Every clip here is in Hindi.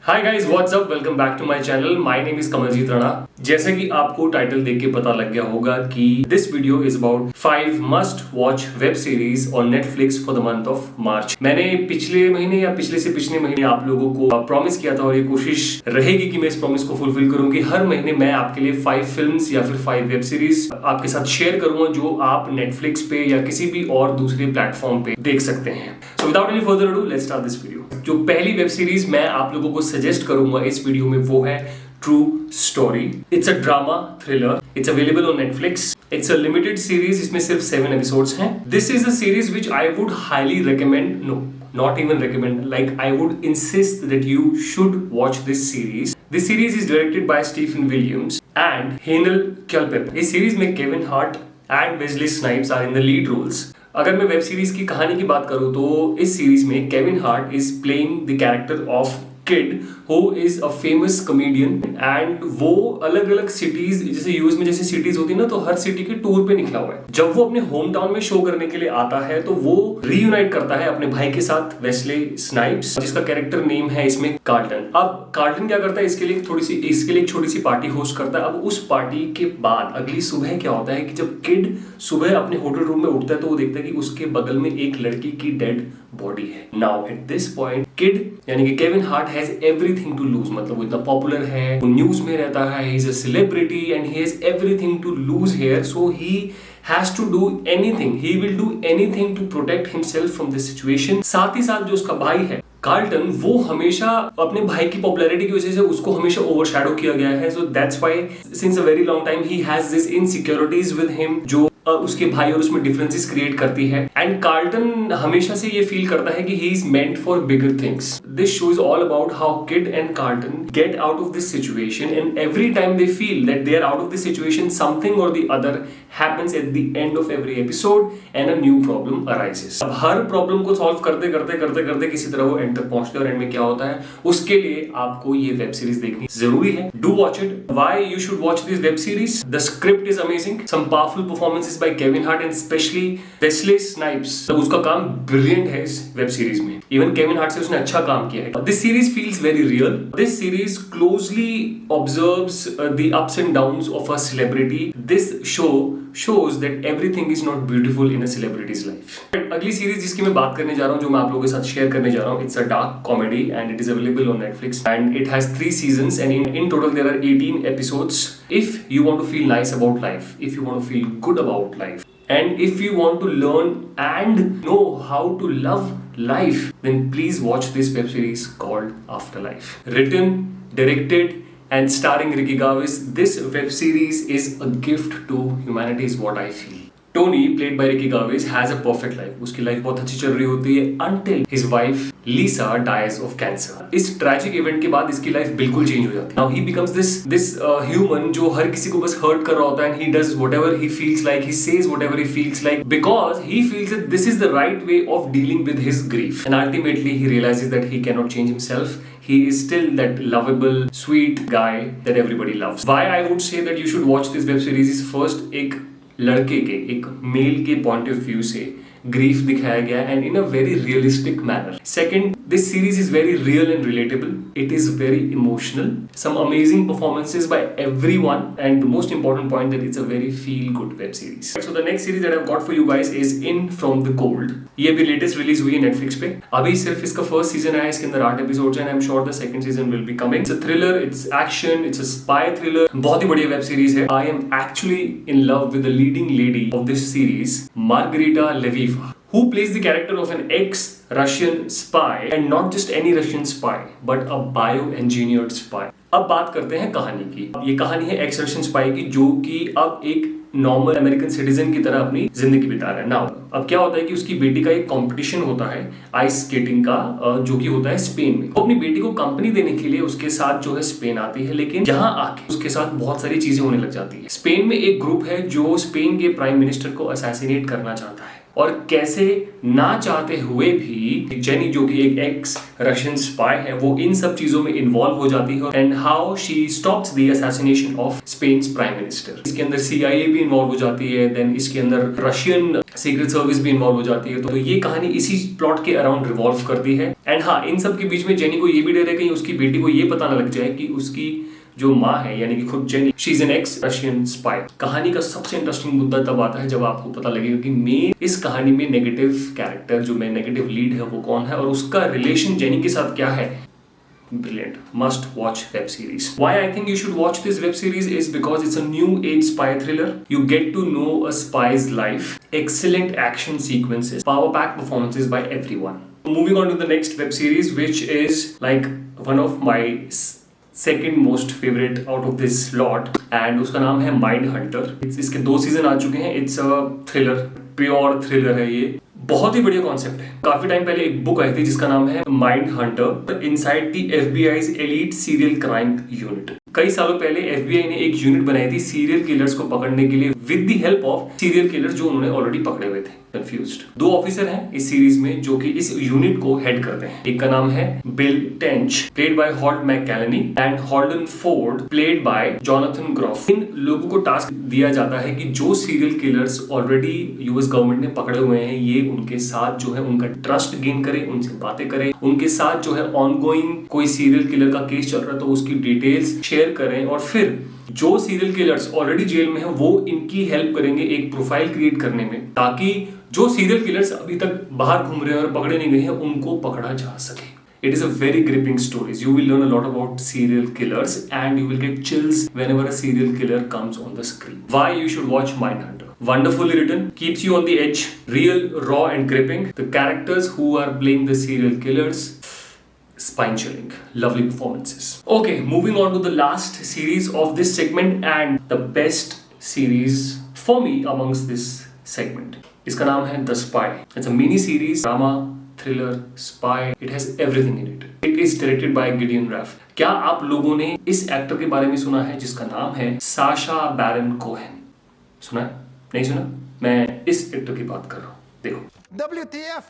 Hi guys, what's up, welcome back to my channel. My name is Kamaljeet Rana. जैसे कि आपको टाइटल देख के पता लग गया होगा कि this video is about 5 must watch web series on Netflix for the month of March. मैंने पिछले महीने या पिछले से पिछले महीने आप लोगों को प्रॉमिस किया था और ये कोशिश रहेगी कि मैं इस प्रॉमिस को फुलफिल करूं कि हर महीने मैं आपके लिए 5 फिल्म्स या फिर 5 वेब सीरीज आपके साथ शेयर करूंगा जो आप नेटफ्लिक्स पे या किसी भी और दूसरे प्लेटफॉर्म पे देख सकते हैं। So without any further ado, let's start this video. जो पहली वेब सीरीज मैं आप लोगों को सजेस्ट करूंगा इस वीडियो में वो है true story. It's a drama thriller. It's available on Netflix. It's a limited series, इसमें सिर्फ 7 एपिसोड्स हैं। This is a series which I would highly recommend, no not even recommend, like I would insist that you should watch this series. This series is directed by Stephen Williams and Hanel Kjellpep. इस सीरीज में Kevin Hart and Wesley Snipes are in the lead roles. अगर मैं वेब सीरीज की कहानी की बात करूं तो इस सीरीज में Kevin Hart is playing the character of kid who is a famous comedian and वो अलग अलग सिटीज, जैसे यूएस में जैसे सिटीज होती है ना, तो हर सिटी के टूर पे निकला हुआ है। जब वो अपने होम टाउन में शो करने के लिए आता है तो वो रीयूनाइट करता है अपने भाई के साथ, वेस्ले स्नाइप्स, जिसका कैरेक्टर नेम है इसमें कार्ल्टन। अब कार्ल्टन क्या करता है, इसके लिए एक छोटी सी पार्टी होस्ट करता है। अब उस पार्टी के बाद अगली सुबह क्या होता है कि जब किड सुबह अपने होटल रूम में उठता है तो वो देखता है कि उसके बगल में एक लड़की की डेड बॉडी है। Now at this point kid यानी कि Kevin Hart has everything to lose, मतलब वो इतना पॉपुलर है, वो न्यूज में रहता है, he is a celebrity and he has everything to lose here, so he has to do anything, he will do anything to protect himself from this situation. साथ ही साथ जो उसका भाई है कार्ल्टन, वो हमेशा अपने भाई की पॉपुलैरिटी की वजह से उसको हमेशा ओवरशैडो किया गया है। So that's why since a very long time he has this insecurities with him जो उसके भाई और उसमें डिफरेंसेस क्रिएट करती है। एंड कार्ल्टन हमेशा से ये फील करता है कि he is meant for bigger things. This show is all about how Kid and Carlton get out of this situation and every time they feel that they are out of this situation, something or the other happens at the end of every episode and a new problem arises. अब हर प्रॉब्लम को सॉल्व करते करते किसी तरह वो एंड तक पहुंचते हैं और एंड में क्या होता है उसके लिए आपको ये वेब सीरीज देखनी जरूरी है। Do watch it. Why you should watch this web series? The script is amazing, some powerful performances by Kevin Hart and specially Wesley Snipes. तो उसका काम ब्रिलियंट है इस वेब सीरीज में। इवन केविन हार्ट से उसने अच्छा काम किया है। This series feels very real. This series closely observes the ups and downs of a celebrity. This show shows that everything is not beautiful in a celebrity's life. अगली सीरीज जिसकी मैं बात करने जा रहा हूँ, जो मैं आप लोगों के साथ शेयर करने जा रहा हूँ, it's a dark comedy and it is available on Netflix and it has 3 seasons and in total there are 18 episodes. If you want to feel nice about life, if you want to feel good about life, and if you want to learn and know how to love life, then please watch this web series called Afterlife. Written, directed and starring Ricky Gervais, this web series is a gift to humanity is what I feel. Tony, played by Ricky Gervais, has a perfect life. उसकी लाइफ बहुत अच्छी चल रही होती है until his wife Lisa dies of cancer. इस ट्रैजिक इवेंट के बाद इसकी लाइफ बिल्कुल चेंज हो जाती है। Now he becomes this human जो हर किसी को बस हर्ट कर रहा होता है and he does whatever he feels like, he says whatever he feels like because he feels that this is the right way of dealing with his grief. And ultimately he realizes that he cannot change himself. He is still that lovable, sweet guy that everybody loves. Why I would say that you should watch this web series is first, एक लड़के के, एक मेल के पॉइंट ऑफ व्यू से ग्रीफ दिखाया गया and in a very realistic manner. Second, this series is very real and relatable. It is very emotional. Some amazing performances by everyone and the most important point that it's a very feel good web series. So the next series that I have got for you guys is in from the cold. ये भी लेटेस्ट रिलीज हुई है नेटफ्लिक्स पे. अभी सिर्फ इसका फर्स्ट सीजन आया, इसके अंदर 8 एपिसोड्स हैं and I am sure the second season will be coming. It's a thriller, it's action, it's a spy thriller. बहुत ही बढ़िया वेब सीरीज है. I am actually in love with the leading lady of this series, Margarita Leviva, who plays the character of an ex-Russian spy and not just any Russian spy but a bioengineered spy. अब बात करते हैं कहानी की. ये कहानी है एक्स रशियन स्पाई की जो कि अब एक नॉर्मल अमेरिकन सिटीजन की तरह अपनी जिंदगी बिता रहा है. नाउ अब क्या होता है कि उसकी बेटी का एक कंपटीशन होता है आइस स्केटिंग का जो कि होता है स्पेन में. वो अपनी बेटी को कंपनी देने के लिए उसके साथ जो है स्पेन आती है, लेकिन यहाँ आके उसके साथ बहुत सारी चीजें होने लग जाती है. स्पेन में एक ग्रुप है जो स्पेन के प्राइम मिनिस्टर को असैसिनेट करना चाहता है और कैसे ना चाहते हुए भी जेनी जो कि एक एक्स रशियन स्पाई है वो इन सब चीजों में इन्वॉल्व हो जाती है and how she stops the assassination of spans prime minister. इसके अंदर CIA भी इन्वॉल्व हो जाती है. देन इसके अंदर रशियन सीक्रेट सर्विस भी इन्वॉल्व हो जाती है। तो ये कहानी इसी प्लॉट के अराउंड रिवॉल्व करती है। एंड हाँ, इन सब के बीच में जेनी को ये भी डर है कहीं उसकी बेटी को ये पता न लग जाए कि उसकी जो माँ है यानी कि खुद jenny, she is an x Russian spy. कहानी का सबसे इंटरेस्टिंग मुद्दा तब आता है जब आपको पता लगेगा कि मेन इस कहानी में नेगेटिव कैरेक्टर, जो मेन नेगेटिव लीड है, वो कौन है और उसका रिलेशन जेनी के साथ क्या है। Brilliant. Must watch web series. Why I think you should watch this web series is because it's a new age spy thriller. You get to know a spy's life. Excellent action sequences. Power-packed performances by everyone. Moving on to the next web series, which is like one of my second most favorite out of this lot, and उसका नाम है माइंड हंटर। इसके 2 सीजन आ चुके हैं। It's a thriller, pure thriller है ये। बहुत ही बढ़िया कॉन्सेप्ट है। काफी टाइम पहले एक बुक आई थी जिसका नाम है Mindhunter inside the FBI's elite serial crime unit. कई सालों पहले एफबीआई ने एक यूनिट बनाई थी सीरियल किलर्स को पकड़ने के लिए with the help of serial killers जो उन्होंने ऑलरेडी पकड़े हुए थे। कंफ्यूज्ड। 2 ऑफिसर हैं इस सीरीज में जो कि इस यूनिट को हेड करते हैं। एक का नाम है Bill Tench, played by Holt McCallany, and Holden Ford, played by Jonathan Groff. इन लोगों को टास्क दिया जाता है कि जो serial killers already US government ने पकड़े हुए हैं, ये उनके साथ जो है उनका ट्रस्ट गेन करे, उनसे बातें करे, उनके साथ जो है ऑनगोइंग कोई सीरियल किलर का केस चल रहा है तो उसकी डिटेल्स शेयर करें, और फिर जो सीरियल किलर्स ऑलरेडी जेल में हैं वो इनकी हेल्प करेंगे एक प्रोफाइल क्रिएट करने में, ताकि जो सीरियल किलर्स अभी तक बाहर घूम रहे हैं और पकड़े नहीं गए हैं उनको पकड़ा जा सके। It is a very gripping story. You will learn a lot about serial killers and you will get chills whenever a serial killer comes on the screen. Why you should watch Mindhunter? Wonderfully written, keeps you on the edge, real, raw and gripping. The characters who are playing the serial killers, spine chilling, lovely performances. Okay, moving on to the last series of this segment and the best series for me amongst this segment. इसका नाम है The Spy. It's a mini series, drama, thriller, spy. It has everything in it. It is directed by Gideon Raff. क्या आप लोगों ने इस एक्टर के बारे में सुना है जिसका नाम है साशा बैरन कोहेन? सुना है? नहीं सुना? मैं इस एक्टर की बात कर रहा हूँ। देखो। WTF?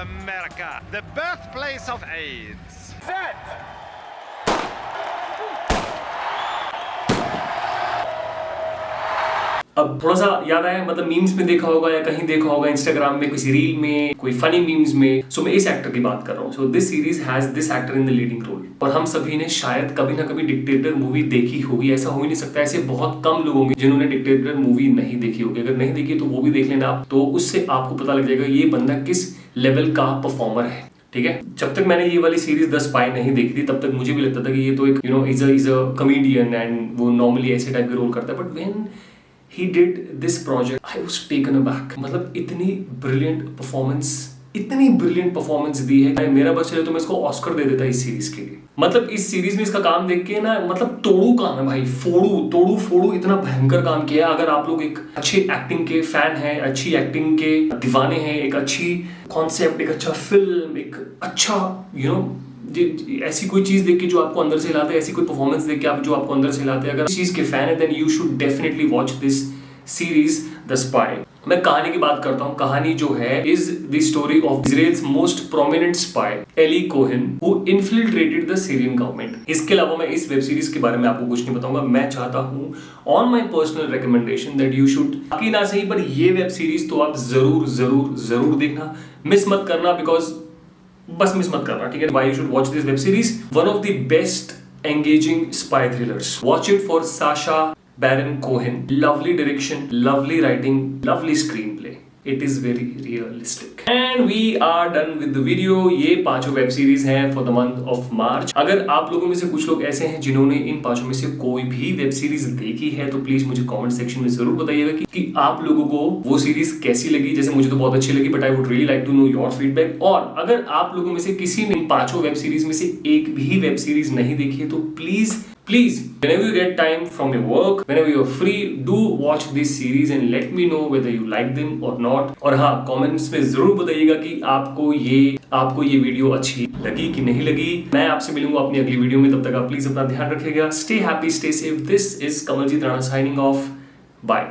America, the birthplace of AIDS. अब थोड़ा सा याद आया, मतलब मीम्स में देखा होगा या कहीं देखा होगा, इंस्टाग्राम में, किसी रील में, कोई फनी मीम्स में। सो मैं इस एक्टर की बात कर रहा हूँ। So this series has this actor in the leading role. और हम सभी ने शायद कभी ना कभी डिक्टेटर मूवी देखी होगी, ऐसा हो ही नहीं सकता। ऐसे बहुत कम लोग होंगे जिन्होंने डिक्टेटर मूवी नहीं देखी होगी। अगर नहीं देखी तो वो भी देख लेना आप, तो उससे आपको पता लग जाएगा ये बंदा किस लेवल का परफॉर्मर है। ठीक है, जब तक मैंने ये वाली सीरीज द स्पाई नहीं देखी थी तब तक मुझे भी लगता था कि ये तो एक इज अ कॉमेडियन एंड वो नॉर्मली ऐसे टाइप के रोल करता है। But when he did this project, I was taken aback. मतलब इतनी brilliant performance दी है। मेरा बस चले तो मैं इसको ऑस्कर दे देता इस सीरीज के लिए। मतलब इस सीरीज में इसका काम देख के ना, मतलब तोड़ू काम है भाई, फोड़ू इतना भयंकर काम किया है। अगर आप लोग एक अच्छे एक्टिंग के फैन हैं, अच्छी एक्टिंग के दीवाने हैं, एक अच्छी कॉन्सेप्ट, एक अच्छा फिल्म, एक अच्छा ऐसी कोई चीज देख के जो आपको अंदर से हिलाता है, ऐसी कोई परफॉर्मेंस देख के आप जो आपको अंदर से हिलाते हैं, अगर इस चीज के फैन है then you should definitely watch this series the spy. मैं कहानी की बात करता हूँ। कहानी जो है is the story of Israel's most prominent spy Eli Cohen who infiltrated the Syrian government. इसके अलावा मैं इस वेब सीरीज के बारे में आपको कुछ नहीं बताऊंगा। मैं चाहता हूँ on my personal recommendation that you should, बाकी ना सही पर ये वेब सीरीज तो आप जरूर देखना, मिस मत करना, बिकॉज बस मिस मत करना, ठीक है। Why you should watch this web series? One of the best engaging spy thrillers. Watch it for Sacha Baron Cohen. Lovely direction, lovely writing, lovely screenplay. It is very realistic. And we are done with the video. ये 5 वेब सीरीज हैं for the month of March. अगर आप लोगों में से कुछ लोग ऐसे हैं जिन्होंने इन 5 में से कोई भी वेब सीरीज देखी है तो प्लीज मुझे कमेंट सेक्शन में जरूर बताइएगा कि आप लोगों को वो सीरीज कैसी लगी। जैसे मुझे तो बहुत अच्छी लगी, but I would really like to know your feedback. और अगर आप लोगों में से किसी ने इन 5 वेब सीरीज में से एक भी वेब सीरीज नहीं देखी है तो please whenever you get time from your work, whenever you're free, do watch this series and let me know whether you like them or not. और हाँ, comments में जरूर बताइएगा कि आपको ये वीडियो अच्छी लगी कि नहीं लगी। मैं आपसे मिलूंगा अपनी अगली वीडियो में, तब तक आप प्लीज अपना ध्यान रखिएगा। Stay happy, stay safe. This is Kamaljeet Rana signing off. Bye.